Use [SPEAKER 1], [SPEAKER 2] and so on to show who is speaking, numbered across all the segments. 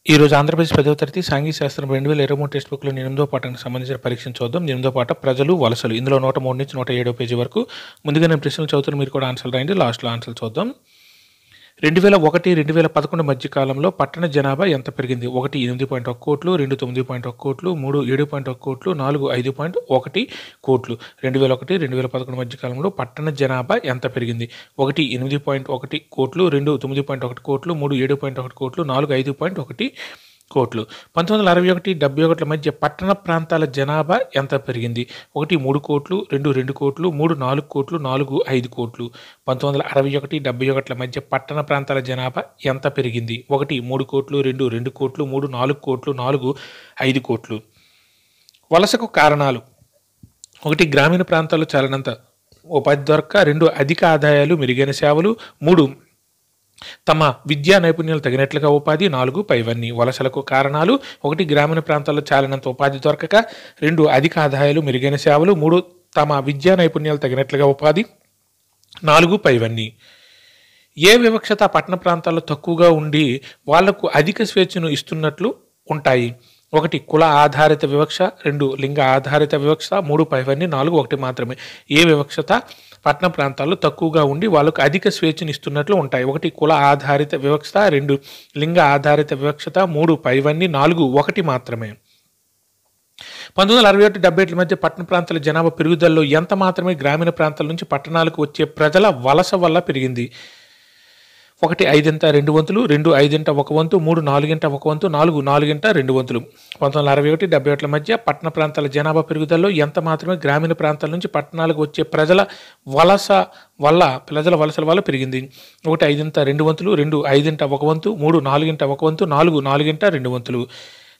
[SPEAKER 1] ఈరోజు ఆంధ్రప్రదేశ్ 10వ తరగతి సాంఘిక శాస్త్రం 2023 టెక్స్ట్ బుక్లో 8వ పాఠానికి సంబంధించిన పరీక్షను చూద్దాం. 8వ పాఠం ప్రజలు వలసలు. ఇందులో 103 నుంచి 107 పేజీ వరకు. ముందుగా నేను ప్రశ్నలు చదువుతాను, మీరు కూడా ఆన్సర్లు రాయండి. లాస్ట్లో ఆన్సర్లు చూద్దాం. 2001-2011 మధ్య కాలంలో పట్టణ జనాభా ఎంత పెరిగింది? 1 8.1 కోట్లు, 2 9.1 కోట్లు, 3 7.1 కోట్లు, 4 5.1 కోట్లు. 2001-2011 మధ్య కాలంలో పట్టణ జనాభా ఎంత పెరిగింది? 1 8.1 కోట్లు, 2 9.1 కోట్లు, 3 7.1 కోట్లు, 4 5.1 కోట్లు. 1961-71 మధ్య పట్టణ ప్రాంతాల జనాభా ఎంత పెరిగింది? 1 3 కోట్లు, 2 2 కోట్లు, 3 4 కోట్లు, 4 5 కోట్లు. 1961-71 మధ్య పట్టణ ప్రాంతాల జనాభా ఎంత పెరిగింది? 1 3 కోట్లు, 2 2 కోట్లు, 3 4 కోట్లు, 4 5 కోట్లు. వలసకు కారణాలు: 1 గ్రామీణ ప్రాంతాల్లో చాలినంత ఉపాధి దొరక్క, 2 అధిక ఆదాయాలు, మెరుగైన సేవలు, 3 తమ విద్యా నైపుణ్యాలు తగినట్లుగా ఉపాధి, 4 పైవన్నీ. వలసలకు కారణాలు: 1 గ్రామీణ ప్రాంతాల్లో చాలినంత ఉపాధి దొరకక, 2 అధిక ఆదాయాలు, మెరుగైన సేవలు, 3 తమ విద్యా నైపుణ్యాలు తగినట్లుగా ఉపాధి, 4 పైవన్నీ. ఏ వివక్షత పట్టణ ప్రాంతాల్లో తక్కువగా ఉండి వాళ్లకు అధిక స్వేచ్ఛను ఇస్తున్నట్లు ఉంటాయి? 1 కుల ఆధారిత వివక్ష, 2 లింగ ఆధారిత వివక్ష, 3 పైవన్నీ, 4 1 మాత్రమే. ఏ వివక్షత పట్టణ ప్రాంతాల్లో తక్కువగా ఉండి వాళ్ళకు అధిక స్వేచ్ఛను ఇస్తున్నట్లు ఉంటాయి? 1 కుల ఆధారిత వివక్ష, 2 లింగ ఆధారిత వివక్షత, 3 పైవన్నీ, 4 1 మాత్రమే. 1961-70 మధ్య పట్టణ ప్రాంతాల జనాభా పెరుగుదలలో ఎంత మాత్రమే గ్రామీణ ప్రాంతాల నుంచి పట్టణాలకు వచ్చే ప్రజల వలస వల్ల పెరిగింది? 1 5 2 వంతులు, 2 5 1 వంతు, 3 4 1 వంతు, 4 4 2 వంతులు. 1961-71 మధ్య పట్టణ ప్రాంతాల జనాభా పెరుగుదలలో ఎంత మాత్రమే గ్రామీణ ప్రాంతాల నుంచి పట్టణాలకు వచ్చే ప్రజల వలసల వల్ల పెరిగింది? 1 5 2 వంతులు, 2 5 1 వంతు, 3 4 1 వంతు, 4 4 2 వంతులు.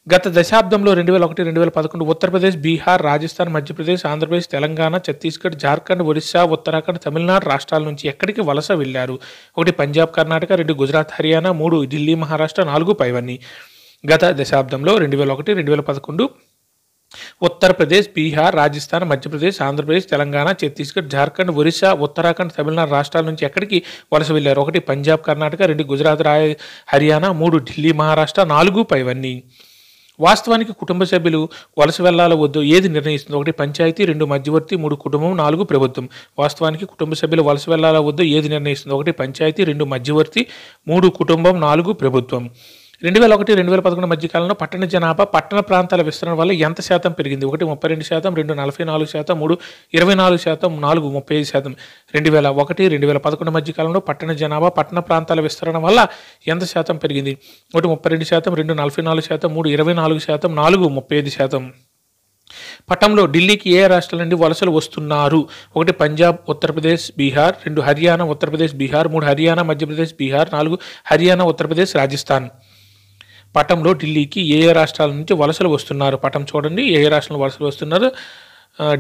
[SPEAKER 1] గత దశాబ్దంలో 2001-2011 ఉత్తరప్రదేశ్, బీహార్, రాజస్థాన్, మధ్యప్రదేశ్, ఆంధ్రప్రదేశ్, తెలంగాణ, ఛత్తీస్గఢ్, జార్ఖండ్, ఒరిస్సా, ఉత్తరాఖండ్, తమిళనాడు రాష్ట్రాల నుంచి ఎక్కడికి వలస వెళ్లారు? 1 పంజాబ్, కర్ణాటక, 2 గుజరాత్, హర్యానా, 3 ఢిల్లీ, మహారాష్ట్ర, 4 పైవన్నీ. గత దశాబ్దంలో 2001-2011 ఉత్తరప్రదేశ్, బీహార్, రాజస్థాన్, మధ్యప్రదేశ్, ఆంధ్రప్రదేశ్, తెలంగాణ, ఛత్తీస్గఢ్, జార్ఖండ్, ఒరిస్సా, ఉత్తరాఖండ్, తమిళనాడు రాష్ట్రాల నుంచి ఎక్కడికి వలస వెళ్లారు? 1 పంజాబ్, కర్ణాటక, 2 గుజరాత్, హర్యానా, 3 ఢిల్లీ, మహారాష్ట్ర, 4 పైవన్నీ. వాస్తవానికి కుటుంబ సభ్యులు వలస వెళ్లాలో వద్దో ఏది నిర్ణయిస్తుంది? 1 పంచాయతీ, 2 మధ్యవర్తి, 3 కుటుంబం, 4 ప్రభుత్వం. వాస్తవానికి కుటుంబ సభ్యులు వలస వెళ్లాలో వద్దో ఏది నిర్ణయిస్తుంది? 1 పంచాయతీ, 2 మధ్యవర్తి, 3 కుటుంబం, 4 ప్రభుత్వం. 2001-2011 మధ్య కాలంలో పట్టణ జనాభా పట్టణ ప్రాంతాల విస్తరణ వల్ల ఎంత శాతం పెరిగింది? 1 32%, 2 44%, 3 24%, 4 35%. 2001-2011 మధ్య కాలంలో పట్టణ జనాభా పట్టణ ప్రాంతాల విస్తరణ వల్ల ఎంత శాతం పెరిగింది? 1 32%, 2 44%, 3 24%, 4 35%. పట్టణంలో ఢిల్లీకి ఏ రాష్ట్రాల నుండి వలసలు వస్తున్నారు? 1 పంజాబ్, ఉత్తరప్రదేశ్, బీహార్, 2 హర్యానా, ఉత్తరప్రదేశ్, బీహార్, 3 హర్యానా, మధ్యప్రదేశ్, బీహార్, 4 హర్యానా, ఉత్తరప్రదేశ్, రాజస్థాన్. పట్టణంలో ఢిల్లీకి ఏ రాష్ట్రాల నుంచి వలసలు వస్తున్నారు? పట్టణం చూడండి, ఏ రాష్ట్రంలో వలసలు వస్తున్నారు,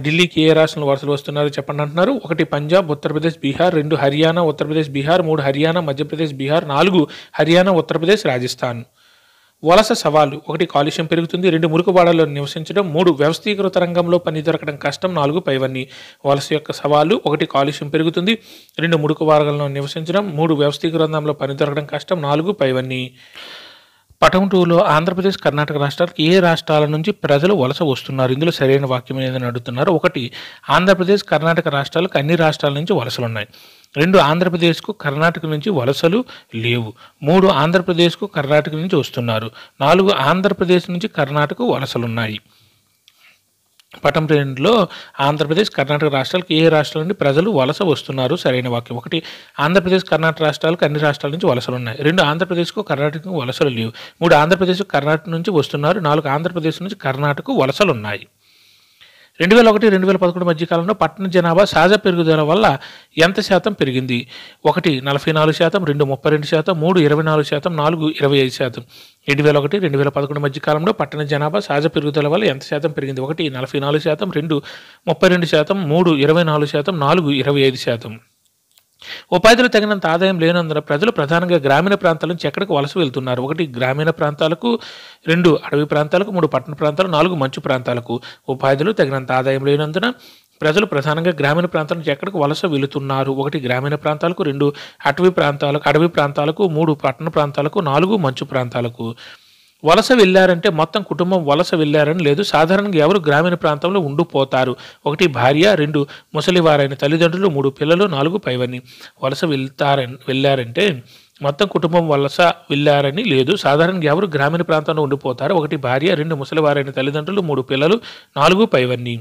[SPEAKER 1] ఢిల్లీకి ఏ రాష్ట్రంలో వలసలు వస్తున్నారు చెప్పండి అంటున్నారు. 1 పంజాబ్, ఉత్తరప్రదేశ్, బీహార్, 2 హర్యానా, ఉత్తరప్రదేశ్, బీహార్, 3 హర్యానా, మధ్యప్రదేశ్, బీహార్, 4 హర్యానా, ఉత్తరప్రదేశ్, రాజస్థాన్. వలస సవాలు: 1 కాలుష్యం పెరుగుతుంది, 2 మురుగుబాడల్లో నివసించడం, 3 వ్యవస్థీకృత రంగంలో పని దొరకడం కష్టం, 4 పైవన్నీ. వలస యొక్క సవాలు: 1 కాలుష్యం పెరుగుతుంది, 2 మురుగుబాడల్లో నివసించడం, 3 వ్యవస్థీకృత రంగంలో పని దొరకడం కష్టం, 4 పైవన్నీ. పటం 2లో ఆంధ్రప్రదేశ్, కర్ణాటక రాష్ట్రాలకు ఏ రాష్ట్రాల నుంచి ప్రజలు వలస వస్తున్నారు? ఇందులో సరైన వాక్యం ఏదని అడుగుతున్నారు. 1 ఆంధ్రప్రదేశ్, కర్ణాటక రాష్ట్రాలకు అన్ని రాష్ట్రాల నుంచి వలసలు ఉన్నాయి. 2 ఆంధ్రప్రదేశ్కు, కర్ణాటక నుంచి వలసలు లేవు. 3 ఆంధ్రప్రదేశ్కు, కర్ణాటక నుంచి వస్తున్నారు. 4 ఆంధ్రప్రదేశ్ నుంచి కర్ణాటక వలసలున్నాయి. పటం 2లో ఆంధ్రప్రదేశ్, కర్ణాటక రాష్ట్రాలకు ఏ రాష్ట్రాల నుండి ప్రజలు వలస వస్తున్నారు? సరైన వాక్యం. 1 ఆంధ్రప్రదేశ్, కర్ణాటక రాష్ట్రాలకు అన్ని రాష్ట్రాల నుంచి వలసలు ఉన్నాయి. 2 ఆంధ్రప్రదేశ్కు, కర్ణాటకకు వలసలు లేవు. 3 ఆంధ్రప్రదేశ్, కర్ణాటక నుంచి వస్తున్నారు. 4 ఆంధ్రప్రదేశ్ నుంచి కర్ణాటక వలసలు ఉన్నాయి. 2001-2011 మధ్య కాలంలో పట్టణ జనాభా సహజ పెరుగుదల వల్ల ఎంత శాతం పెరిగింది? 1 44%, 2 32%, 3 24%, 4 25%. 2001-2011 మధ్య కాలంలో పట్టణ జనాభా సహజ పెరుగుదల వల్ల ఎంత శాతం పెరిగింది? 1 44%, 2 32%, 3 24%, 4 25%. ఉపాధిలో తగినంత ఆదాయం లేనందున ప్రజలు ప్రధానంగా గ్రామీణ ప్రాంతాల నుంచి ఎక్కడికి వలస వెళ్తున్నారు? 1 గ్రామీణ ప్రాంతాలకు, 2 అడవి ప్రాంతాలకు, 3 పట్టణ ప్రాంతాలు, 4 మంచు ప్రాంతాలకు. ఉపాధిలో తగినంత ఆదాయం లేనందున ప్రజలు ప్రధానంగా గ్రామీణ ప్రాంతాల నుంచి ఎక్కడికి వలస వెళుతున్నారు? 1 గ్రామీణ ప్రాంతాలకు, 2 అటవీ ప్రాంతాలకు, 3 పట్టణ ప్రాంతాలకు, 4 మంచు ప్రాంతాలకు. వలస వెళ్ళారంటే మొత్తం కుటుంబం వలస వెళ్ళారని లేదు. సాధారణంగా ఎవరు గ్రామీణ ప్రాంతంలో ఉండిపోతారు? 1 భార్య, 2 ముసలివారైన తల్లిదండ్రులు, 3 పిల్లలు, 4 పైవన్నీ. వలస వెళ్ళారంటే మొత్తం కుటుంబం వలస వెళ్ళారని లేదు. సాధారణంగా ఎవరు గ్రామీణ ప్రాంతంలో ఉండిపోతారు? 1 భార్య, 2 ముసలివారైన తల్లిదండ్రులు, 3 పిల్లలు, 4 పైవన్నీ.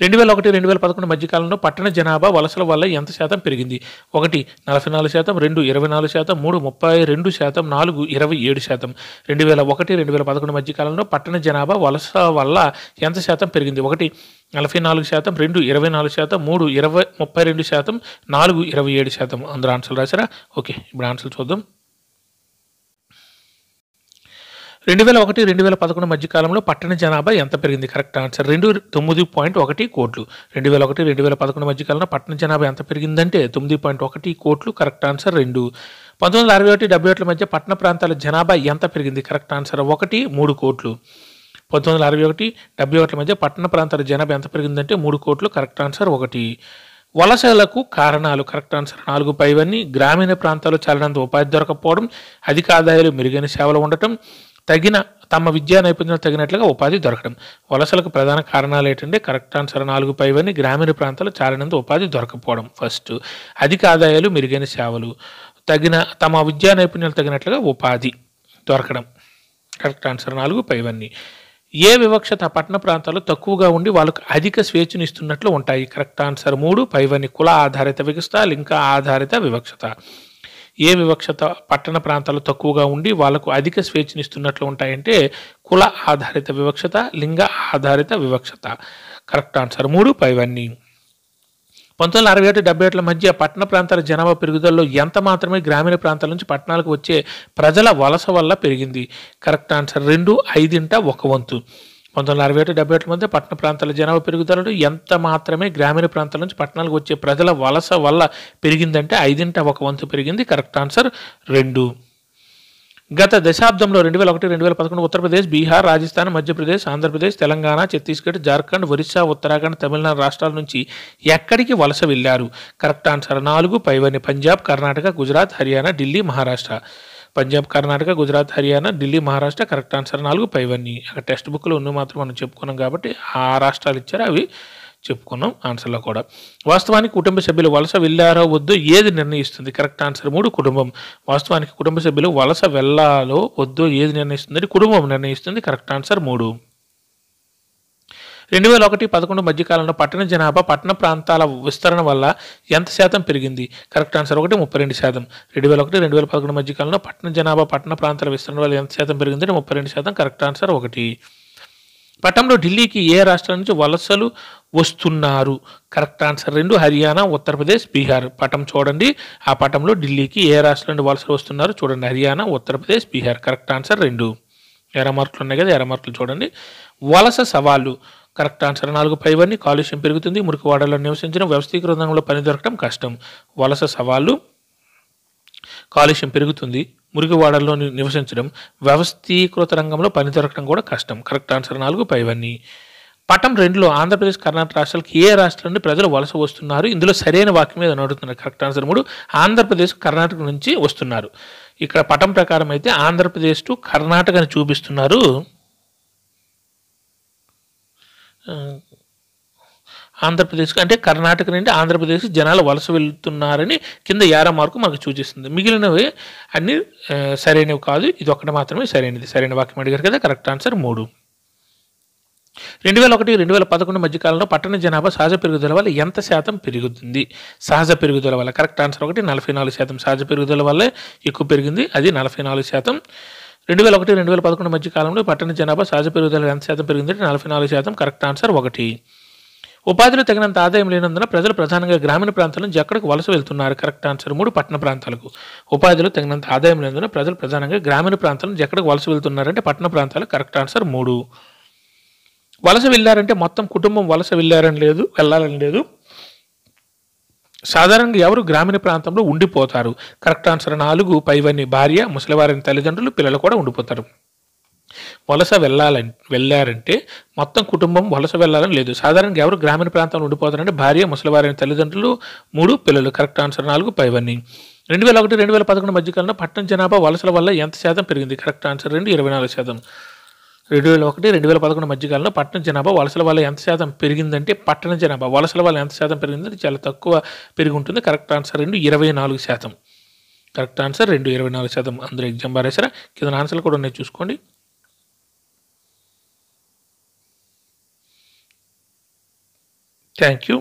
[SPEAKER 1] 2001-2011 మధ్యకాలంలో పట్టణ జనాభా వలసల వల్ల ఎంత శాతం పెరిగింది? 1 44%, 2 24%, 3 32%, 4 27%. 2001-2011 మధ్యకాలంలో పట్టణ జనాభా వలస వల్ల ఎంత శాతం పెరిగింది? 1 44%, 2 24%, 3 32%, 4 27%. అందరూ ఆన్సర్లు రాశారా? ఓకే, ఇప్పుడు ఆన్సర్లు చూద్దాం. 2001-2011 మధ్యకాలంలో పట్టణ జనాభా ఎంత పెరిగింది? కరెక్ట్ ఆన్సర్ 9.1 కోట్లు. 2001-2011 మధ్యకాలంలో పట్టణ జనాభా ఎంత పెరిగిందంటే 9.1 కోట్లు. Correct answer 2. 1961-71 మధ్య పట్టణ ప్రాంతాల జనాభా ఎంత పెరిగింది? కరెక్ట్ ఆన్సర్ 1 3 కోట్లు. 1961-71 మధ్య పట్టణ ప్రాంతాల జనాభా ఎంత పెరిగిందంటే 3 కోట్లు. Correct answer 1. వలసలకు కారణాలు? కరెక్ట్ ఆన్సర్ 4 పైవన్నీ. గ్రామీణ ప్రాంతాల్లో చాలినంత ఉపాధి దొరకపోవడం, అధిక ఆదాయాలు, మెరుగైన సేవలు ఉండటం, తమ విద్యా నైపుణ్యాలు తగినట్లుగా ఉపాధి దొరకడం. వలసలకు ప్రధాన కారణాలు ఏంటంటే కరెక్ట్ ఆన్సర్ 4 పైవన్నీ. గ్రామీణ ప్రాంతాల్లో చాలినంత ఉపాధి దొరకపోవడం ఫస్ట్, అధిక ఆదాయాలు, మెరుగైన సేవలు, తమ విద్యా నైపుణ్యాలు తగినట్లుగా ఉపాధి దొరకడం. కరెక్ట్ ఆన్సర్ 4 పైవన్నీ. ఏ వివక్షత పట్టణ ప్రాంతాల్లో తక్కువగా ఉండి వాళ్ళకు అధిక స్వేచ్ఛనిస్తున్నట్లు ఉంటాయి? కరెక్ట్ ఆన్సర్ 3 పైవన్నీ. కుల ఆధారిత వివక్షత, లింగ ఆధారిత వివక్షత. ఏ వివక్షత పట్టణ ప్రాంతాల్లో తక్కువగా ఉండి వాళ్ళకు అధిక స్వేచ్ఛనిస్తున్నట్లు ఉంటాయంటే కుల ఆధారిత వివక్షత, లింగ ఆధారిత వివక్షత. కరెక్ట్ ఆన్సర్ 3 పైవన్నీ. 1961-71 మధ్య పట్టణ ప్రాంతాల జనాభా పెరుగుదలలో ఎంత మాత్రమే గ్రామీణ ప్రాంతాల నుంచి పట్టణాలకు వచ్చే ప్రజల వలస వల్ల పెరిగింది? కరెక్ట్ ఆన్సర్ 2 1/5 వంతు. 1961-71 మధ్య పట్టణ ప్రాంతాల జనాభా పెరుగుదలలో ఎంత మాత్రమే గ్రామీణ ప్రాంతాల నుంచి పట్టణాలకు వచ్చే ప్రజల వలస వల్ల పెరిగిందంటే 1/5 వంతు పెరిగింది. Correct answer 2. గత దశాబ్దంలో 2001-2011 ఉత్తరప్రదేశ్, బీహార్, రాజస్థాన్, మధ్యప్రదేశ్, ఆంధ్రప్రదేశ్, తెలంగాణ, ఛత్తీస్గఢ్, జార్ఖండ్, ఒరిస్సా, ఉత్తరాఖండ్, తమిళనాడు రాష్ట్రాల నుంచి ఎక్కడికి వలస వెళ్ళారు? కరెక్ట్ ఆన్సర్ 4 పైవన్నీ. పంజాబ్, కర్ణాటక, గుజరాత్, హర్యానా, ఢిల్లీ, మహారాష్ట్ర. పంజాబ్, కర్ణాటక, గుజరాత్, హర్యానా, ఢిల్లీ, మహారాష్ట్ర. కరెక్ట్ ఆన్సర్ 4 పైవన్నీ. అక్కడ టెక్స్ట్ బుక్లో ఉన్న మాత్రం మనం చెప్పుకున్నాం కాబట్టి ఆ రాష్ట్రాలు ఇచ్చారు, అవి చెప్పుకున్నాం ఆన్సర్లో కూడా. వాస్తవానికి కుటుంబ సభ్యులు వలస వెళ్ళారో వద్దో ఏది నిర్ణయిస్తుంది? కరెక్ట్ ఆన్సర్ 3 కుటుంబం. వాస్తవానికి కుటుంబ సభ్యులు వలస వెళ్ళాలో వద్దో ఏది నిర్ణయిస్తుంది? కుటుంబం నిర్ణయిస్తుంది. Correct answer 3. 2001-11 మధ్యకాలంలో పట్టణ జనాభా పట్టణ ప్రాంతాల విస్తరణ వల్ల ఎంత శాతం పెరిగింది? Correct answer 1 32%. 2001-2011 మధ్యకాలంలో పట్టణ జనాభా పట్టణ ప్రాంతాల విస్తరణ వల్ల ఎంత శాతం పెరిగింది? 32%. Correct answer 1. పట్టణంలో ఢిల్లీకి ఏ రాష్ట్రాల నుంచి వలసలు వస్తున్నారు? Correct answer 2 Haryana, Uttar Pradesh, Bihar. పటం చూడండి, ఆ పటంలో ఢిల్లీకి ఏ రాష్ట్రం నుండి వలసలు వస్తున్నారు చూడండి. హర్యానా, ఉత్తరప్రదేశ్, బీహార్. Correct answer 2. ఎర్ర మార్కులు ఉన్నాయి కదా, ఎర్ర మార్కులు చూడండి. వలస సవాళ్ళు? కరెక్ట్ ఆన్సర్ 4 పైవన్నీ. కాలుష్యం పెరుగుతుంది, మురికివాడలో నివసించడం, వ్యవస్థీకృత రంగంలో పని దొరకడం కష్టం. వలస సవాళ్ళు: కాలుష్యం పెరుగుతుంది, మురికివాడల్లో నివసించడం, వ్యవస్థీకృత రంగంలో పని దొరకడం కూడా కష్టం. కరెక్ట్ ఆన్సర్ 4 పైవన్నీ. పటం 2లో ఆంధ్రప్రదేశ్, కర్ణాటక రాష్ట్రాలకు ఏ రాష్ట్రం నుండి ప్రజలు వలస వస్తున్నారు? ఇందులో సరైన వాక్యం మీద అడుగుతున్నారు. కరెక్ట్ ఆన్సర్ 3 ఆంధ్రప్రదేశ్, కర్ణాటక నుంచి వస్తున్నారు. ఇక్కడ పటం ప్రకారం అయితే ఆంధ్రప్రదేశ్ టు కర్ణాటకని చూపిస్తున్నారు. ఆంధ్రప్రదేశ్ అంటే కర్ణాటక నుండి ఆంధ్రప్రదేశ్ జనాలు వలస వెళ్తున్నారని కింద యారో మార్కు మనకు సూచిస్తుంది. మిగిలినవి అన్ని సరైనవి కాదు, ఇది ఒకటి మాత్రమే సరైనది. సరైన వాక్యం అడిగారు కదా, కరెక్ట్ ఆన్సర్ 3. 2001-2011 మధ్యకాలంలో పట్టణ జనాభా సహజ పెరుగుదల వల్ల ఎంత శాతం పెరుగుతుంది? సహజ పెరుగుదల వల్ల. Correct answer 1 44%. సహజ పెరుగుదల వల్లే ఎక్కువ పెరిగింది, అది 44%. 2001-2011 మధ్య కాలంలో పట్టణ జనాభా సహజ పెరుగుదల ఎంత శాతం పెరిగిందంటే 44%. Correct answer 1. ఉపాధిలో తగినంత ఆదాయం లేనందున ప్రజలు ప్రధానంగా గ్రామీణ ప్రాంతాల నుంచి ఎక్కడికి వలస వెళ్తున్నారు? కరెక్ట్ ఆన్సర్ 3 పట్టణ ప్రాంతాలకు. ఉపాధిలో తగినంత ఆదాయం లేనందున ప్రజలు ప్రధానంగా గ్రామీణ ప్రాంతాల నుంచి ఎక్కడికి వలస వెళ్తున్నారంటే పట్టణ ప్రాంతాలకు. Correct answer 3. వలస వెళ్ళారంటే మొత్తం కుటుంబం వలస వెళ్ళాలని లేదు, వెళ్ళాలని లేదు. సాధారణంగా ఎవరు గ్రామీణ ప్రాంతంలో ఉండిపోతారు? కరెక్ట్ ఆన్సర్ 4 పైవన్నీ. భార్య, ముసలివారైన తల్లిదండ్రులు, పిల్లలు కూడా ఉండిపోతారు. వలస వెళ్ళారంటే మొత్తం కుటుంబం వలస వెళ్ళాలని లేదు. సాధారణంగా ఎవరు గ్రామీణ ప్రాంతంలో ఉండిపోతారంటే భార్య, ముసలివారైన తల్లిదండ్రులు, 3 పిల్లలు. కరెక్ట్ ఆన్సర్ 4 పైవన్నీ. 2001 2011 మధ్యకాలంలో పట్టణ జనాభా వలసల వల్ల ఎంత శాతం పెరిగింది? Correct answer 24%. 2001 2011 మధ్యకాలంలో పట్టణ జనాభా వలసల వల్ల ఎంత శాతం పెరిగిందంటే పట్టణ జనాభా వలసల వల్ల ఎంత శాతం పెరిగిందంటే చాలా తక్కువ పెరిగి ఉంటుంది. Correct answer 24%. Correct answer 24%. అందరూ ఎగ్జామ్ బారేసారా? కింద ఆన్సర్లు కూడా ఉన్నాయి చూసుకోండి. Thank you.